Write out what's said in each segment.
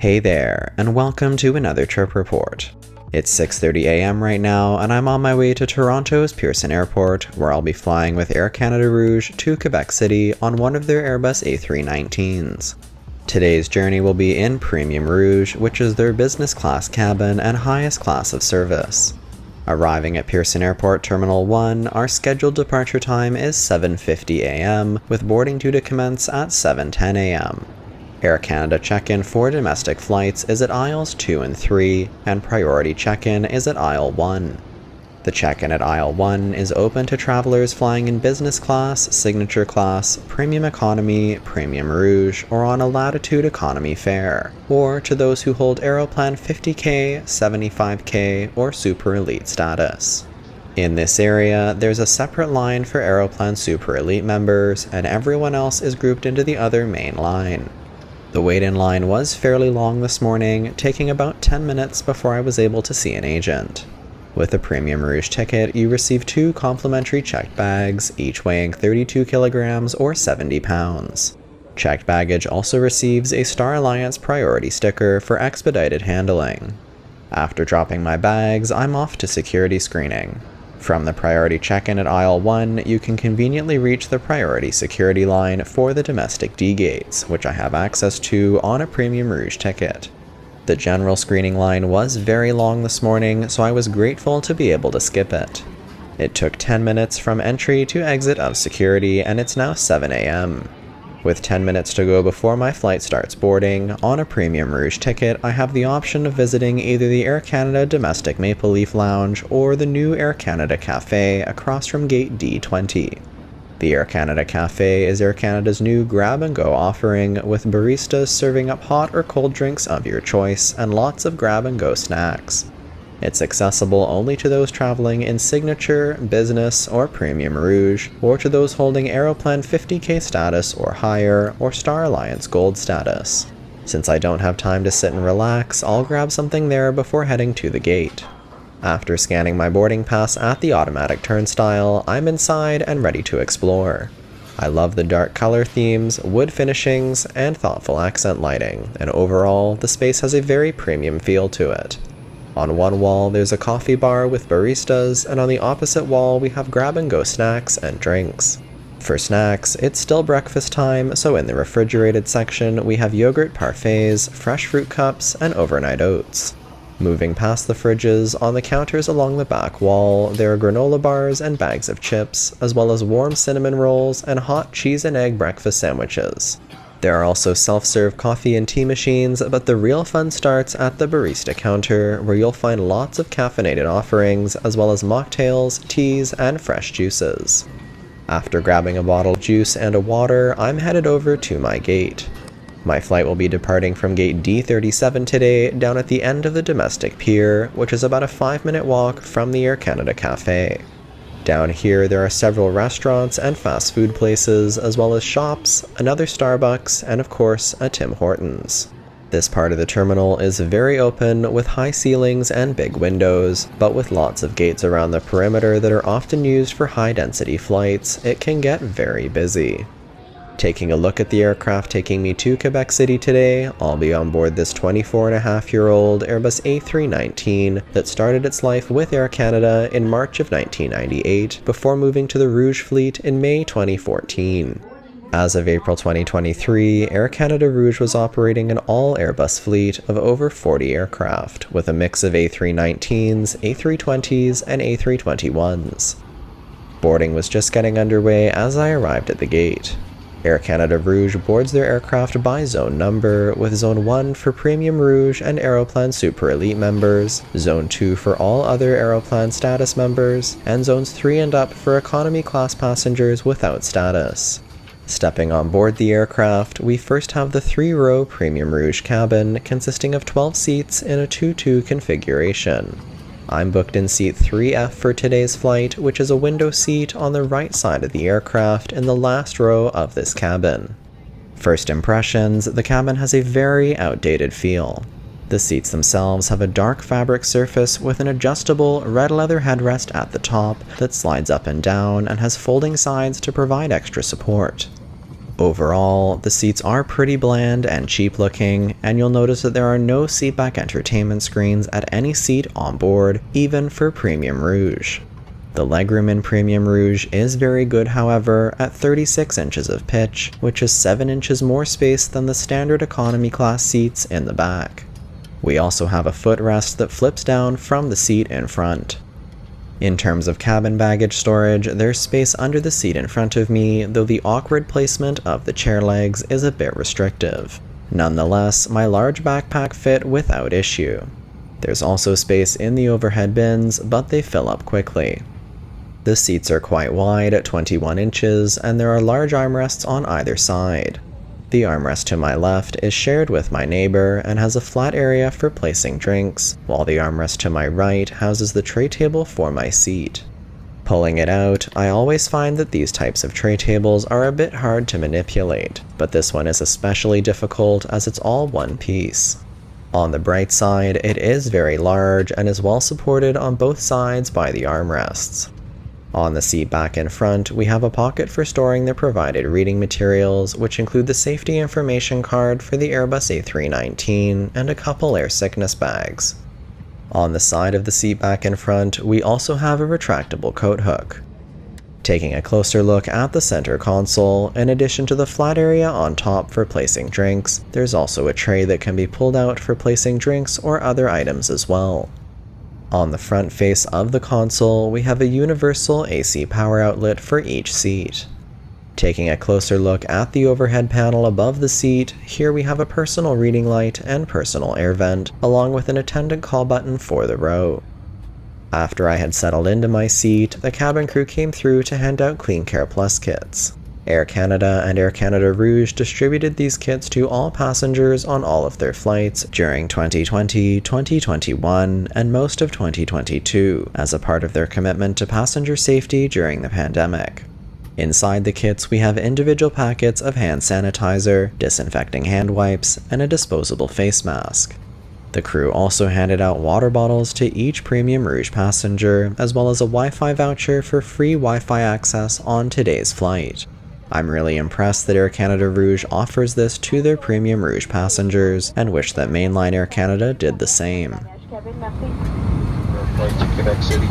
Hey there, and welcome to another trip report. It's 6:30 a.m. right now, and I'm on my way to Toronto's Pearson Airport, where I'll be flying with Air Canada Rouge to Quebec City on one of their Airbus A319s. Today's journey will be in Premium Rouge, which is their business class cabin and highest class of service. Arriving at Pearson Airport Terminal 1, our scheduled departure time is 7:50 a.m., with boarding due to commence at 7:10 a.m. Air Canada check-in for domestic flights is at aisles 2 and 3, and priority check-in is at aisle 1. The check-in at aisle 1 is open to travelers flying in business class, signature class, premium economy, Premium Rouge, or on a latitude economy fare, or to those who hold Aeroplan 50K, 75K, or Super Elite status. In this area, there's a separate line for Aeroplan Super Elite members, and everyone else is grouped into the other main line. The wait-in line was fairly long this morning, taking about 10 minutes before I was able to see an agent. With a Premium Rouge ticket, you receive 2 complimentary checked bags, each weighing 32 kilograms or 70 pounds. Checked baggage also receives a Star Alliance priority sticker for expedited handling. After dropping my bags, I'm off to security screening. From the priority check-in at aisle 1, you can conveniently reach the priority security line for the domestic D gates, which I have access to on a Premium Rouge ticket. The general screening line was very long this morning, so I was grateful to be able to skip it. It took 10 minutes from entry to exit of security, and it's now 7 a.m. With 10 minutes to go before my flight starts boarding, on a Premium Rouge ticket, I have the option of visiting either the Air Canada Domestic Maple Leaf Lounge or the new Air Canada Cafe across from gate D20. The Air Canada Cafe is Air Canada's new grab-and-go offering, with baristas serving up hot or cold drinks of your choice and lots of grab-and-go snacks. It's accessible only to those traveling in Signature, Business, or Premium Rouge, or to those holding Aeroplan 50K status or higher, or Star Alliance Gold status. Since I don't have time to sit and relax, I'll grab something there before heading to the gate. After scanning my boarding pass at the automatic turnstile, I'm inside and ready to explore. I love the dark color themes, wood finishings, and thoughtful accent lighting, and overall, the space has a very premium feel to it. On one wall, there's a coffee bar with baristas, and on the opposite wall, we have grab-and-go snacks and drinks. For snacks, it's still breakfast time, so in the refrigerated section, we have yogurt parfaits, fresh fruit cups, and overnight oats. Moving past the fridges, on the counters along the back wall, there are granola bars and bags of chips, as well as warm cinnamon rolls and hot cheese and egg breakfast sandwiches. There are also self-serve coffee and tea machines, but the real fun starts at the barista counter, where you'll find lots of caffeinated offerings, as well as mocktails, teas, and fresh juices. After grabbing a bottle of juice and a water, I'm headed over to my gate. My flight will be departing from gate D37 today, down at the end of the domestic pier, which is about a 5-minute walk from the Air Canada Cafe. Down here, there are several restaurants and fast food places, as well as shops, another Starbucks, and of course, a Tim Hortons. This part of the terminal is very open, with high ceilings and big windows, but with lots of gates around the perimeter that are often used for high-density flights, it can get very busy. Taking a look at the aircraft taking me to Quebec City today, I'll be on board this 24.5-year-old Airbus A319 that started its life with Air Canada in March of 1998 before moving to the Rouge fleet in May 2014. As of April 2023, Air Canada Rouge was operating an all-Airbus fleet of over 40 aircraft, with a mix of A319s, A320s, and A321s. Boarding was just getting underway as I arrived at the gate. Air Canada Rouge boards their aircraft by zone number, with Zone 1 for Premium Rouge and Aeroplan Super Elite members, Zone 2 for all other Aeroplan status members, and Zones 3 and up for economy class passengers without status. Stepping on board the aircraft, we first have the 3-row Premium Rouge cabin, consisting of 12 seats in a 2-2 configuration. I'm booked in seat 3F for today's flight, which is a window seat on the right side of the aircraft in the last row of this cabin. First impressions, the cabin has a very outdated feel. The seats themselves have a dark fabric surface with an adjustable red leather headrest at the top that slides up and down and has folding sides to provide extra support. Overall, the seats are pretty bland and cheap looking, and you'll notice that there are no seatback entertainment screens at any seat on board, even for Premium Rouge. The legroom in Premium Rouge is very good, however, at 36 inches of pitch, which is 7 inches more space than the standard economy class seats in the back. We also have a footrest that flips down from the seat in front. In terms of cabin baggage storage, there's space under the seat in front of me, though the awkward placement of the chair legs is a bit restrictive. Nonetheless, my large backpack fit without issue. There's also space in the overhead bins, but they fill up quickly. The seats are quite wide at 21 inches, and there are large armrests on either side. The armrest to my left is shared with my neighbor and has a flat area for placing drinks, while the armrest to my right houses the tray table for my seat. Pulling it out, I always find that these types of tray tables are a bit hard to manipulate, but this one is especially difficult as it's all one piece. On the bright side, it is very large and is well supported on both sides by the armrests. On the seat back in front, we have a pocket for storing the provided reading materials, which include the safety information card for the Airbus A319 and a couple air sickness bags. On the side of the seat back in front, we also have a retractable coat hook. Taking a closer look at the center console, in addition to the flat area on top for placing drinks, there's also a tray that can be pulled out for placing drinks or other items as well. On the front face of the console, we have a universal AC power outlet for each seat. Taking a closer look at the overhead panel above the seat, here we have a personal reading light and personal air vent, along with an attendant call button for the row. After I had settled into my seat, the cabin crew came through to hand out Clean Care Plus kits. Air Canada and Air Canada Rouge distributed these kits to all passengers on all of their flights during 2020, 2021, and most of 2022 as a part of their commitment to passenger safety during the pandemic. Inside the kits, we have individual packets of hand sanitizer, disinfecting hand wipes, and a disposable face mask. The crew also handed out water bottles to each Premium Rouge passenger, as well as a Wi-Fi voucher for free Wi-Fi access on today's flight. I'm really impressed that Air Canada Rouge offers this to their Premium Rouge passengers and wish that mainline Air Canada did the same. Flight to Quebec City.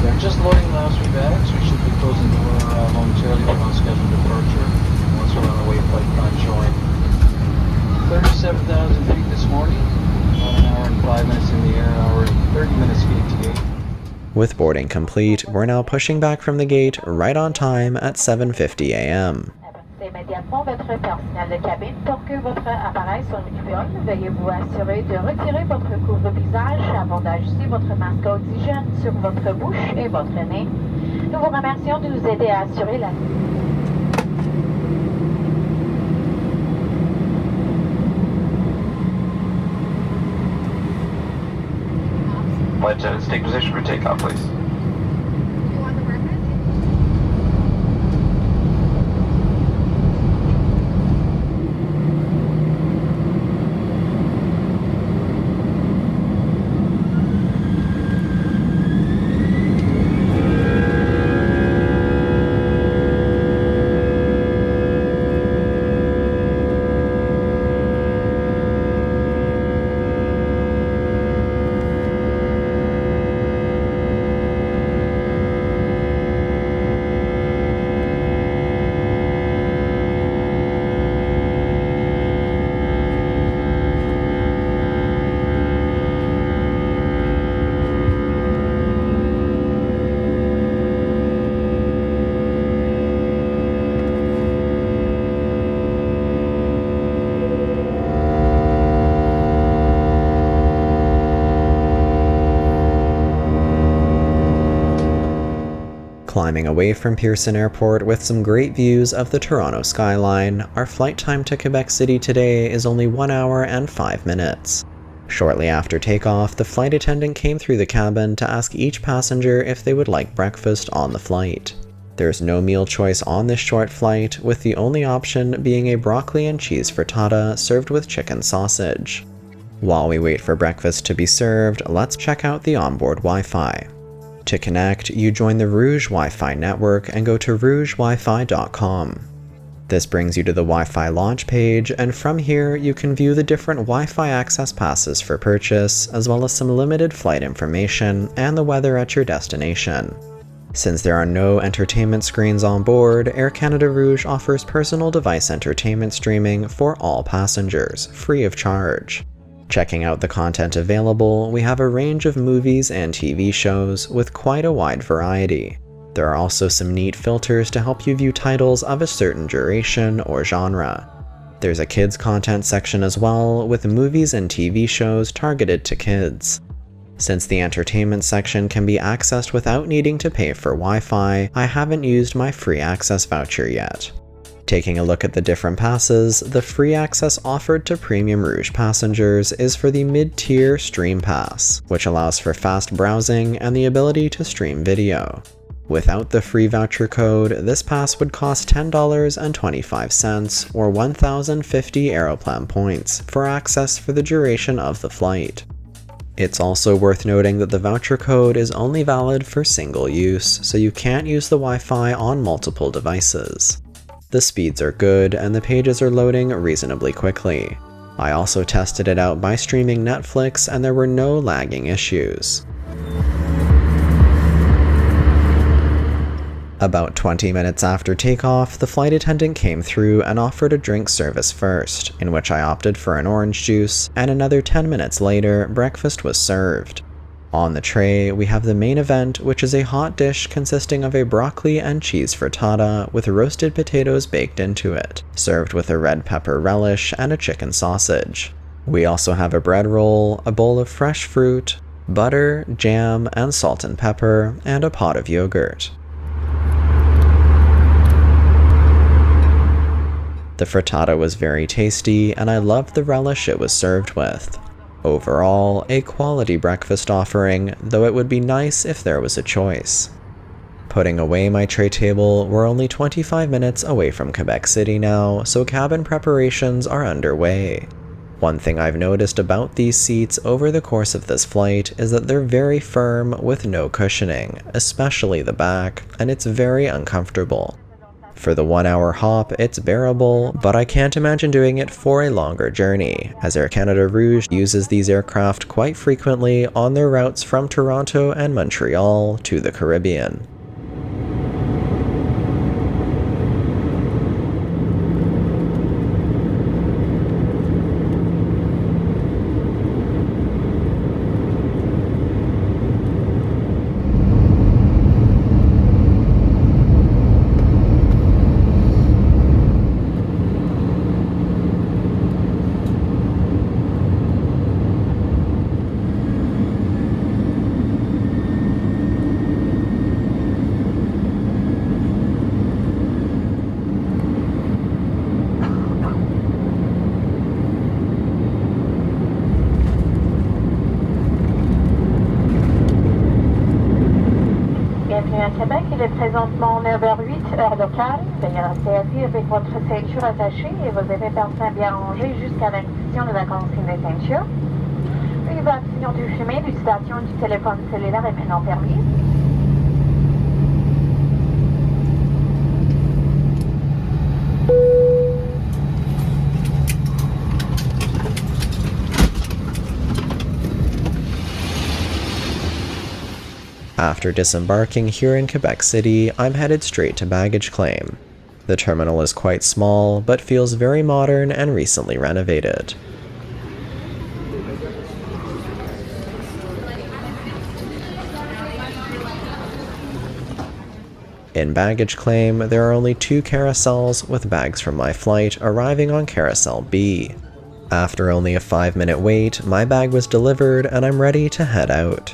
They're just loading last week bags. We should be closing the door momentarily for on-scheduled departure. Once we're on our way, flight plan showing 37,000 feet this morning. About an hour and 5 minutes in the air, an hour and 30 minutes feet to gate. With boarding complete, we're now pushing back from the gate right on time at 7:50 a.m. Immédiatement votre personnel de cabine pour que votre appareil soit récupéré. Veuillez vous assurer de retirer votre couvre-visage avant d'ajuster votre masque à oxygène sur votre bouche et votre nez. Nous vous remercions de nous aider à assurer la... Flight attendants, take position for takeoff, please. Climbing away from Pearson Airport with some great views of the Toronto skyline, our flight time to Quebec City today is only 1 hour and 5 minutes. Shortly after takeoff, the flight attendant came through the cabin to ask each passenger if they would like breakfast on the flight. There's no meal choice on this short flight, with the only option being a broccoli and cheese frittata served with chicken sausage. While we wait for breakfast to be served, let's check out the onboard Wi-Fi. To connect, you join the Rouge Wi-Fi network and go to rougewifi.com. This brings you to the Wi-Fi launch page, and from here you can view the different Wi-Fi access passes for purchase, as well as some limited flight information and the weather at your destination. Since there are no entertainment screens on board, Air Canada Rouge offers personal device entertainment streaming for all passengers, free of charge. Checking out the content available, we have a range of movies and TV shows with quite a wide variety. There are also some neat filters to help you view titles of a certain duration or genre. There's a kids content section as well, with movies and TV shows targeted to kids. Since the entertainment section can be accessed without needing to pay for Wi-Fi, I haven't used my free access voucher yet. Taking a look at the different passes, the free access offered to Premium Rouge passengers is for the mid-tier Stream Pass, which allows for fast browsing and the ability to stream video. Without the free voucher code, this pass would cost $10.25 or 1,050 Aeroplan points for access for the duration of the flight. It's also worth noting that the voucher code is only valid for single use, so you can't use the Wi-Fi on multiple devices. The speeds are good and the pages are loading reasonably quickly. I also tested it out by streaming Netflix and there were no lagging issues. About 20 minutes after takeoff, the flight attendant came through and offered a drink service first, in which I opted for an orange juice, and another 10 minutes later, breakfast was served. On the tray, we have the main event, which is a hot dish consisting of a broccoli and cheese frittata with roasted potatoes baked into it, served with a red pepper relish and a chicken sausage. We also have a bread roll, a bowl of fresh fruit, butter, jam, and salt and pepper, and a pot of yogurt. The frittata was very tasty, and I loved the relish it was served with. Overall, a quality breakfast offering, though it would be nice if there was a choice. Putting away my tray table, we're only 25 minutes away from Quebec City now, so cabin preparations are underway. One thing I've noticed about these seats over the course of this flight is that they're very firm with no cushioning, especially the back, and it's very uncomfortable. For the 1-hour hop, it's bearable, but I can't imagine doing it for a longer journey, as Air Canada Rouge uses these aircraft quite frequently on their routes from Toronto and Montreal to the Caribbean. Bienvenue à Québec, il est présentement 9h08, heure locale. Veuillez rester assis avec votre ceinture attachée et vos effets personnels bien rangés jusqu'à l'institution de la consigne des ceintures. L'utilisation du chemin, l'utilisation du téléphone cellulaire est maintenant permise. After disembarking here in Quebec City, I'm headed straight to baggage claim. The terminal is quite small, but feels very modern and recently renovated. In baggage claim, there are only 2 carousels with bags from my flight arriving on Carousel B. After only a 5-minute wait, my bag was delivered and I'm ready to head out.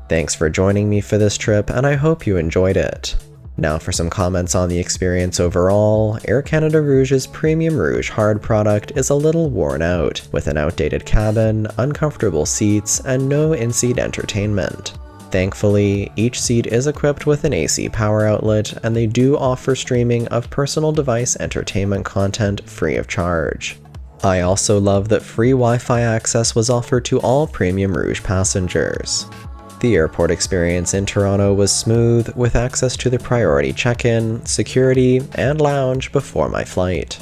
Thanks for joining me for this trip, and I hope you enjoyed it. Now for some comments on the experience overall. Air Canada Rouge's Premium Rouge hard product is a little worn out, with an outdated cabin, uncomfortable seats, and no in-seat entertainment. Thankfully, each seat is equipped with an AC power outlet, and they do offer streaming of personal device entertainment content free of charge. I also love that free Wi-Fi access was offered to all Premium Rouge passengers. The airport experience in Toronto was smooth, with access to the priority check-in, security, and lounge before my flight.